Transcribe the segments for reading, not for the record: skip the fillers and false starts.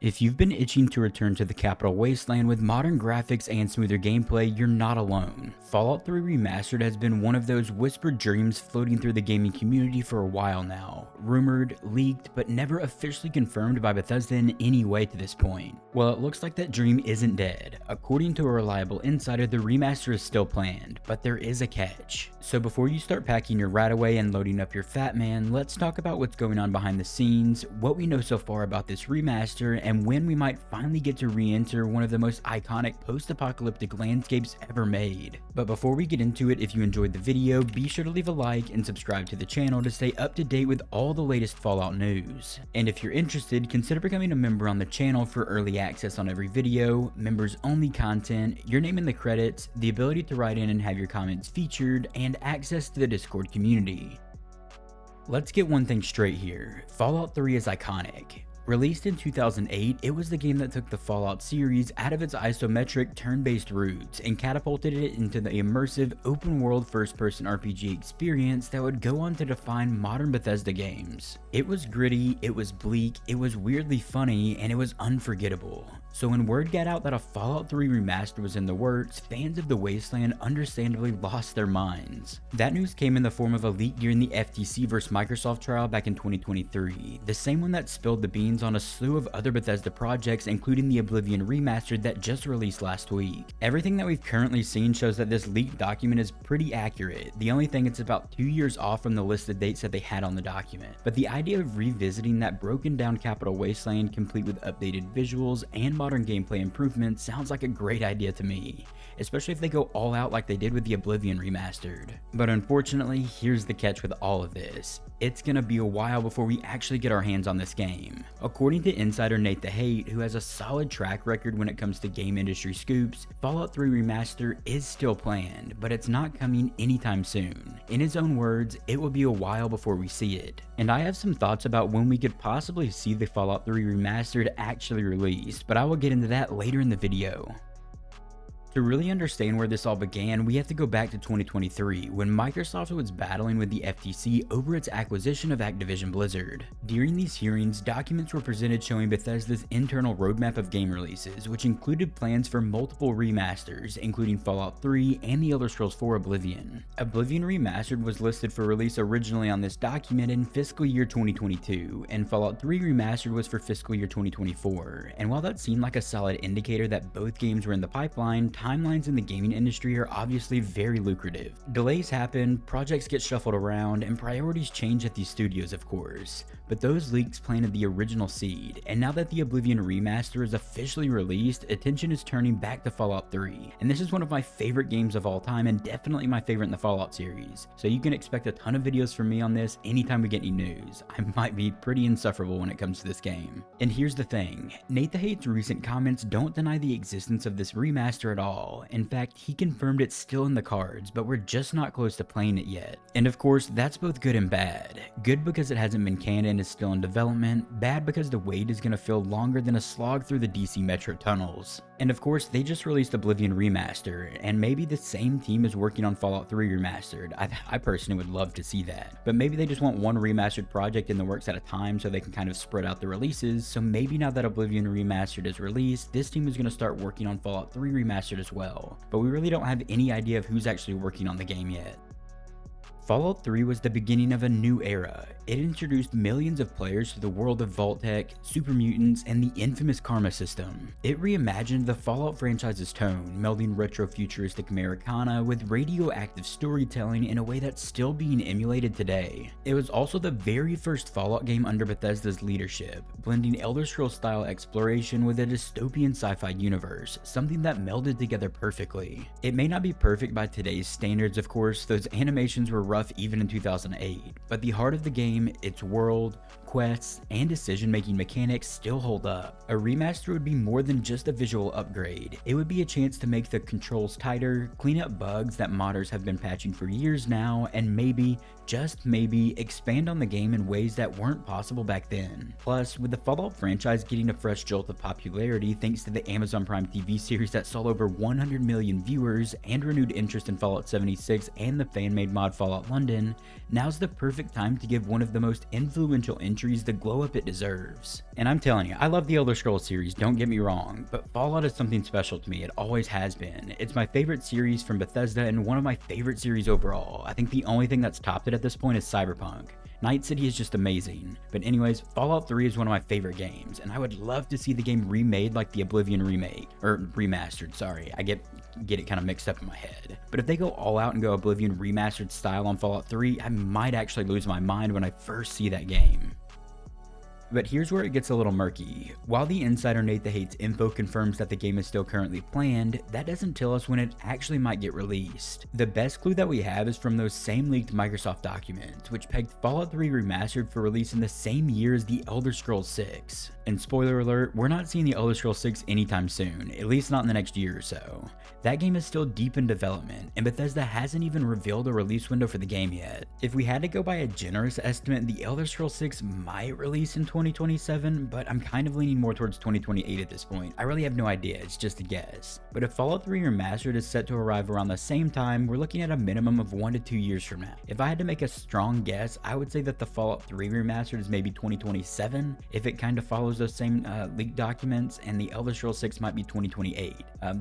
If you've been itching to return to the Capital Wasteland with modern graphics and smoother gameplay, you're not alone. Fallout 3 Remastered has been one of those whispered dreams floating through the gaming community for a while now. Rumored, leaked, but never officially confirmed by Bethesda in any way to this point. Well, it looks like that dream isn't dead. According to a reliable insider, the remaster is still planned, but there is a catch. So before you start packing your rat away and loading up your fat man, let's talk about what's going on behind the scenes, what we know so far about this remaster, and when we might finally get to re-enter one of the most iconic post-apocalyptic landscapes ever made. But before we get into it, if you enjoyed the video, be sure to leave a like and subscribe to the channel to stay up to date with all the latest Fallout news. And if you're interested, consider becoming a member on the channel for early access on every video, members only content, your name in the credits, the ability to write in and have your comments featured, and access to the Discord community. Let's get one thing straight here. Fallout 3 is iconic. Released in 2008, it was the game that took the Fallout series out of its isometric turn-based roots and catapulted it into the immersive open-world first-person RPG experience that would go on to define modern Bethesda games. It was gritty, it was bleak, it was weirdly funny, and it was unforgettable. So when word got out that a Fallout 3 remaster was in the works, fans of the Wasteland understandably lost their minds. That news came in the form of a leak during the FTC vs Microsoft trial back in 2023, the same one that spilled the beans on a slew of other Bethesda projects, including the Oblivion Remastered that just released last week. Everything that we've currently seen shows that this leaked document is pretty accurate. The only thing, it's about 2 years off from the listed dates that they had on the document. But the idea of revisiting that broken down Capital Wasteland complete with updated visuals and modern gameplay improvements sounds like a great idea to me, especially if they go all out like they did with the Oblivion Remastered. But unfortunately, here's the catch with all of this. It's gonna be a while before we actually get our hands on this game. According to insider Nate the Hate, who has a solid track record when it comes to game industry scoops, Fallout 3 Remaster is still planned, but it's not coming anytime soon. In his own words, it will be a while before we see it. And I have some thoughts about when we could possibly see the Fallout 3 Remastered actually released, but I will get into that later in the video. To really understand where this all began, we have to go back to 2023, when Microsoft was battling with the FTC over its acquisition of Activision Blizzard. During these hearings, documents were presented showing Bethesda's internal roadmap of game releases, which included plans for multiple remasters, including Fallout 3 and The Elder Scrolls 4 Oblivion. Oblivion Remastered was listed for release originally on this document in fiscal year 2022, and Fallout 3 Remastered was for fiscal year 2024. And while that seemed like a solid indicator that both games were in the pipeline, timelines in the gaming industry are obviously very lucrative. Delays happen, projects get shuffled around, and priorities change at these studios, of course. But those leaks planted the original seed, and now that the Oblivion Remaster is officially released, attention is turning back to Fallout 3. And this is one of my favorite games of all time, and definitely my favorite in the Fallout series. So you can expect a ton of videos from me on this anytime we get any news. I might be pretty insufferable when it comes to this game. And here's the thing, Nate the Hate's recent comments don't deny the existence of this remaster at all. In fact, he confirmed it's still in the cards, but we're just not close to playing it yet. And of course, that's both good and bad. Good because it hasn't been canned and is still in development, bad because the wait is gonna feel longer than a slog through the DC Metro tunnels. And of course, they just released Oblivion Remaster, and maybe the same team is working on Fallout 3 Remastered. I personally would love to see that. But maybe they just want one remastered project in the works at a time so they can kind of spread out the releases, so maybe now that Oblivion Remastered is released, this team is gonna start working on Fallout 3 Remastered as well. But we really don't have any idea of who's actually working on the game yet. Fallout 3 was the beginning of a new era. It introduced millions of players to the world of Vault-Tec, super mutants, and the infamous Karma system. It reimagined the Fallout franchise's tone, melding retro-futuristic Americana with radioactive storytelling in a way that's still being emulated today. It was also the very first Fallout game under Bethesda's leadership, blending Elder Scrolls-style exploration with a dystopian sci-fi universe, something that melded together perfectly. It may not be perfect by today's standards, of course, those animations were rough even in 2008, but the heart of the game, its world, quests, and decision-making mechanics still hold up. A remaster would be more than just a visual upgrade. It would be a chance to make the controls tighter, clean up bugs that modders have been patching for years now, and maybe, just maybe, expand on the game in ways that weren't possible back then. Plus, with the Fallout franchise getting a fresh jolt of popularity thanks to the Amazon Prime TV series that saw over 100 million viewers and renewed interest in Fallout 76 and the fan-made mod Fallout Fallout London, now's the perfect time to give one of the most influential entries the glow up it deserves. And I'm telling you, I love the Elder Scrolls series, don't get me wrong, but Fallout is something special to me, it always has been. It's my favorite series from Bethesda and one of my favorite series overall. I think the only thing that's topped it at this point is Cyberpunk. Night City is just amazing. But anyways, Fallout 3 is one of my favorite games, and I would love to see the game remade like the Oblivion remake, or remastered, sorry. I get it kind of mixed up in my head. But if they go all out and go Oblivion remastered style on Fallout 3, I might actually lose my mind when I first see that game. But here's where it gets a little murky. While the insider Nate the Hates info confirms that the game is still currently planned, that doesn't tell us when it actually might get released. The best clue that we have is from those same leaked Microsoft documents, which pegged Fallout 3 Remastered for release in the same year as the Elder Scrolls 6. And spoiler alert, we're not seeing the Elder Scrolls 6 anytime soon, at least not in the next year or so. That game is still deep in development, and Bethesda hasn't even revealed a release window for the game yet. If we had to go by a generous estimate, the Elder Scrolls 6 might release in 2027, but I'm kind of leaning more towards 2028 at this point. I really have no idea, it's just a guess. But if Fallout 3 Remastered is set to arrive around the same time, we're looking at a minimum of 1 to 2 years from now. If I had to make a strong guess, I would say that the Fallout 3 Remastered is maybe 2027, if it kind of follows those same leaked documents, and the Elder Scrolls 6 might be 2028.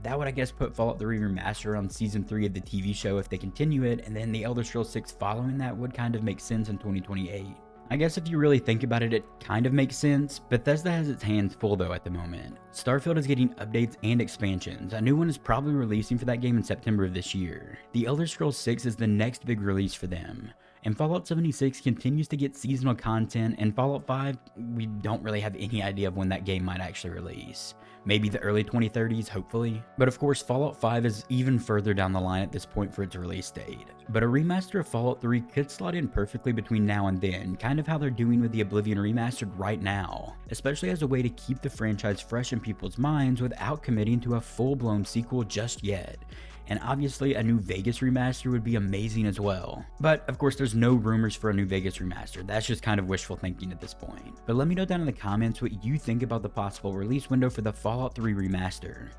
That would, I guess, put Fallout 3 Remastered on Season 3 of the TV show if they continue it, and then the Elder Scrolls 6 following that would kind of make sense in 2028. I guess if you really think about it, it kind of makes sense. Bethesda has its hands full though at the moment. Starfield is getting updates and expansions. A new one is probably releasing for that game in September of this year. The Elder Scrolls 6 is the next big release for them. And Fallout 76 continues to get seasonal content, and Fallout 5, we don't really have any idea of when that game might actually release. Maybe the early 2030s, hopefully. But of course, Fallout 5 is even further down the line at this point for its release date. But a remaster of Fallout 3 could slot in perfectly between now and then, kind of how they're doing with the Oblivion Remastered right now, especially as a way to keep the franchise fresh in people's minds without committing to a full-blown sequel just yet. And obviously a new Vegas remaster would be amazing as well. But of course there's no rumors for a new Vegas remaster, that's just kind of wishful thinking at this point. But let me know down in the comments what you think about the possible release window for the Fallout 3 remaster.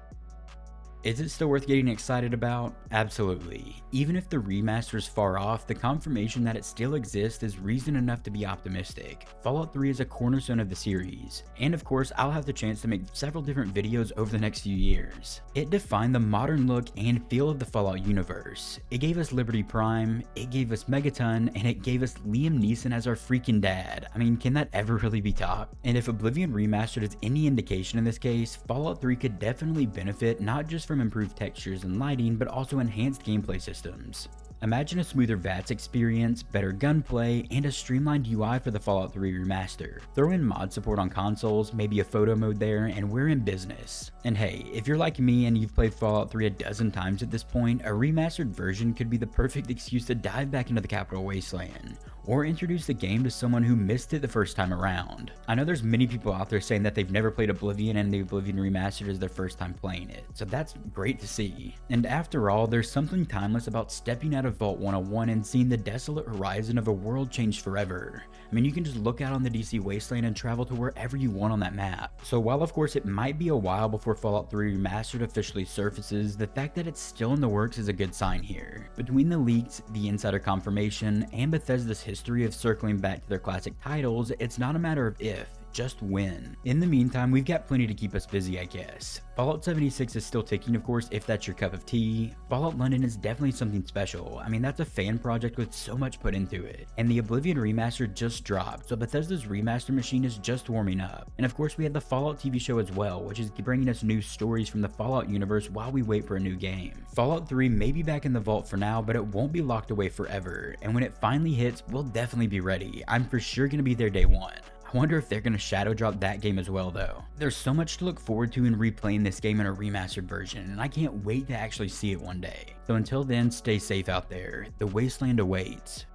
Is it still worth getting excited about? Absolutely. Even if the remaster is far off, the confirmation that it still exists is reason enough to be optimistic. Fallout 3 is a cornerstone of the series, and of course I'll have the chance to make several different videos over the next few years. It defined the modern look and feel of the Fallout universe. It gave us Liberty Prime, it gave us Megaton, and it gave us Liam Neeson as our freaking dad. I mean, can that ever really be topped? And if Oblivion Remastered is any indication in this case, Fallout 3 could definitely benefit not just from improved textures and lighting, but also enhanced gameplay systems. Imagine a smoother VATS experience, better gunplay, and a streamlined UI for the Fallout 3 Remaster. Throw in mod support on consoles, maybe a photo mode there, and we're in business. And hey, if you're like me and you've played Fallout 3 a dozen times at this point, a remastered version could be the perfect excuse to dive back into the Capital Wasteland, or introduce the game to someone who missed it the first time around. I know there's many people out there saying that they've never played Oblivion and the Oblivion Remastered is their first time playing it, so that's great to see. And after all, there's something timeless about stepping out of Vault 101 and seeing the desolate horizon of a world changed forever. I mean, you can just look out on the DC Wasteland and travel to wherever you want on that map. So while of course it might be a while before Fallout 3 Remastered officially surfaces, the fact that it's still in the works is a good sign here. Between the leaks, the insider confirmation, and Bethesda's history of circling back to their classic titles, it's not a matter of if, just when. In the meantime, we've got plenty to keep us busy, I guess. Fallout 76 is still ticking, of course, if that's your cup of tea. Fallout London is definitely something special. I mean, that's a fan project with so much put into it. And the Oblivion Remaster just dropped, so Bethesda's remaster machine is just warming up. And of course, we had the Fallout TV show as well, which is bringing us new stories from the Fallout universe while we wait for a new game. Fallout 3 may be back in the vault for now, but it won't be locked away forever. And when it finally hits, we'll definitely be ready. I'm for sure gonna be there day one. I wonder if they're going to shadow drop that game as well though. There's so much to look forward to in replaying this game in a remastered version, and I can't wait to actually see it one day. So until then, stay safe out there. The wasteland awaits.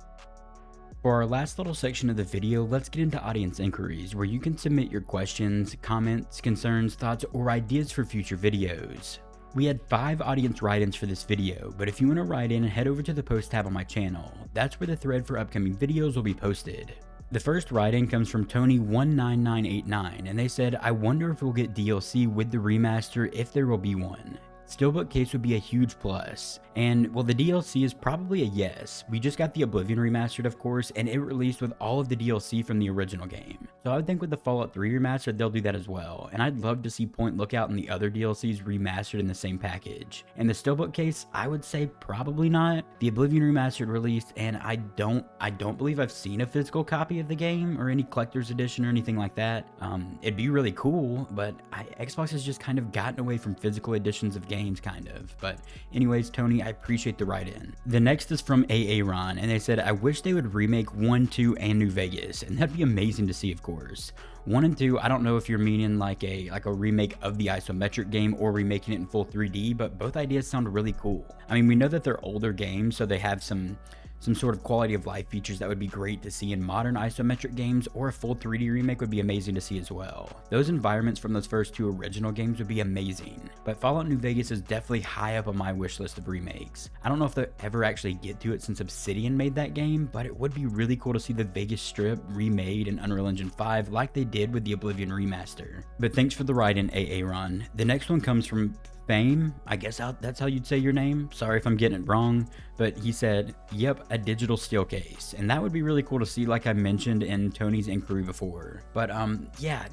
For our last little section of the video, let's get into audience inquiries, where you can submit your questions, comments, concerns, thoughts, or ideas for future videos. We had 5 audience write-ins for this video, but if you want to write in, head over to the post tab on my channel. That's where the thread for upcoming videos will be posted. The first write-in comes from Tony19989, and they said, I wonder if we'll get DLC with the remaster if there will be one. Steelbook case would be a huge plus. And well, the DLC is probably a yes. We just got the Oblivion Remastered, of course, and it released with all of the DLC from the original game. So I would think with the Fallout 3 Remastered, they'll do that as well. And I'd love to see Point Lookout and the other DLCs remastered in the same package. And the Steelbook case, I would say probably not. The Oblivion Remastered released, and I don't believe I've seen a physical copy of the game or any collector's edition or anything like that. It'd be really cool, but Xbox has just kind of gotten away from physical editions of games, kind of. But anyways, Tony, I appreciate the write-in. The next is from Aaron, and they said, I wish they would remake 1, 2, and New Vegas, and that'd be amazing to see, of course. 1 and 2, I don't know if you're meaning like a remake of the isometric game or remaking it in full 3D, but both ideas sound really cool. I mean, we know that they're older games, so they have some sort of quality of life features that would be great to see in modern isometric games, or a full 3D remake would be amazing to see as well. Those environments from those first 2 original games would be amazing, but Fallout New Vegas is definitely high up on my wish list of remakes. I don't know if they'll ever actually get to it since Obsidian made that game, but it would be really cool to see the Vegas Strip remade in Unreal Engine 5 like they did with the Oblivion Remaster. But thanks for the write-in, Aaron. The next one comes from Fame, I guess that's how you'd say your name. Sorry if I'm getting it wrong, but he said, yep, a digital steel case. And that would be really cool to see, like I mentioned in Tony's inquiry before. But yeah,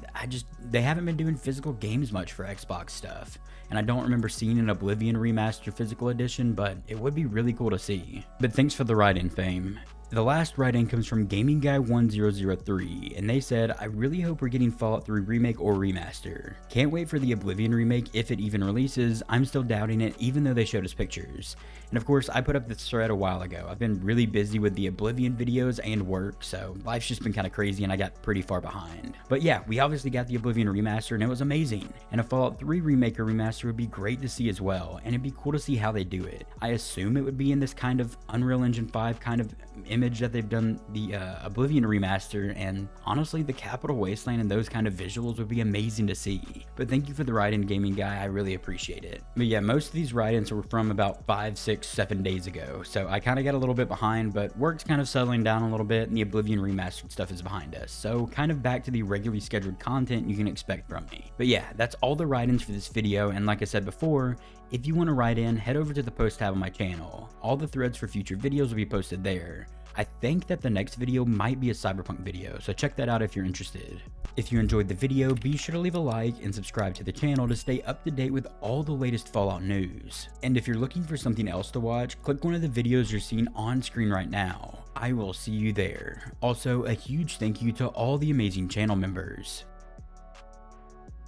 they haven't been doing physical games much for Xbox stuff. And I don't remember seeing an Oblivion Remaster physical edition, but it would be really cool to see. But thanks for the write-in, Fame. The last write-in comes from Gaming Guy 1003, and they said, I really hope we're getting Fallout 3 Remake or Remaster. Can't wait for the Oblivion Remake if it even releases. I'm still doubting it even though they showed us pictures. And of course, I put up this thread a while ago. I've been really busy with the Oblivion videos and work, so life's just been kind of crazy and I got pretty far behind. But yeah, we obviously got the Oblivion Remaster and it was amazing. And a Fallout 3 Remake or Remaster would be great to see as well, and it'd be cool to see how they do it. I assume it would be in this kind of Unreal Engine 5 kind of image that they've done the Oblivion Remaster, and honestly the Capital Wasteland and those kind of visuals would be amazing to see. But thank you for the write-in, Gaming Guy, I really appreciate it. But yeah, most of these write-ins were from about 5, 6, 7 days ago, so I kind of got a little bit behind, but work's kind of settling down a little bit and the Oblivion Remastered stuff is behind us, so kind of back to the regularly scheduled content you can expect from me. But yeah, that's all the write-ins for this video, and like I said before, if you want to write in, head over to the post tab on my channel. All the threads for future videos will be posted there. I think that the next video might be a Cyberpunk video, so check that out if you're interested. If you enjoyed the video, be sure to leave a like and subscribe to the channel to stay up to date with all the latest Fallout news. And if you're looking for something else to watch, click one of the videos you're seeing on screen right now. I will see you there. Also, a huge thank you to all the amazing channel members.